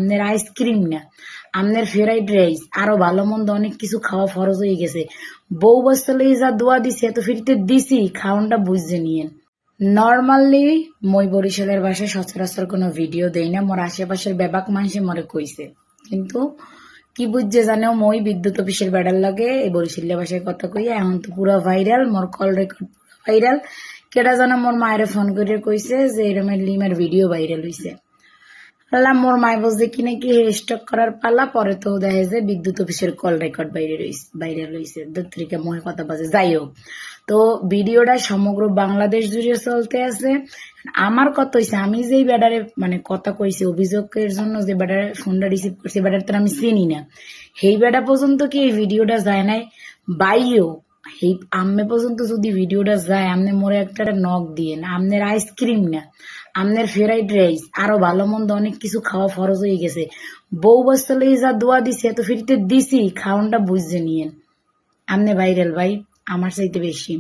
আমনের আইসক্রিম না, আমনের ফ্রাইড রাইস আরো ভালো মন্দ অনেক কিছু খাওয়া ফরজ হয়ে গেছে। বউ বস্তলে যা দোয়া দিছে এত ফিরিতে দিছি, খাওয়ানটা বুঝে নিয়েন। নর্মালি মই বরিশালের বাসায় সচরাচর কোনো ভিডিও দেই না, মোর আশেপাশের ব্যাপক মানুষে মরে কইছে, কিন্তু কি বুঝছে জানেও মই বিদ্যুৎ অফিসের বেড়ার লাগে এই বরিশালের বাসায় কথা কইয়া এখন তো পুরো ভাইরাল, মোর কল রেকর্ড ভাইরাল। কেটা জানা মোর মায়ের ফোন করে কইছে যে এরমের লিমের ভিডিও ভাইরাল হইছে। বললাম মোর মায় বলছে কি নাকি স্টক করার পালা, পরে তো দেখে যে বিদ্যুৎ অফিসের কল রেকর্ড ভাইরাল হয়েছে। দত্রিকা মহে কথা বাজে, যাই হোক। তো ভিডিওটা সমগ্র বাংলাদেশ জুড়ে চলতে আছে। আমার কথা হয়েছে আমি যেই ব্যাটারে মানে কথা কইছি অভিযোগের জন্য, যে ব্যাটারে ফোনটা রিসিভ করছি ব্যাটার তো আমি চিনি না, সেই বেটা পর্যন্ত কি এই ভিডিওটা যায় নাই বাইও। এই আম্মে পর্যন্ত যদি ভিডিওটা যায়, আমনে মোরে একটা নখ দিয়ে না, আমনের আইসক্রিম না, আমনের ফ্রাইড রাইস আরো ভালো মন্দ অনেক কিছু খাওয়া ফরজ হয়ে গেছে। বউ বস্তলে যা দোয়া দিছে এত ফিরিতে দিছি, খাওয়ানটা বুঝে নিয়েন। আমনে ভাইরাল ভাই আমার চাইতে বেশি।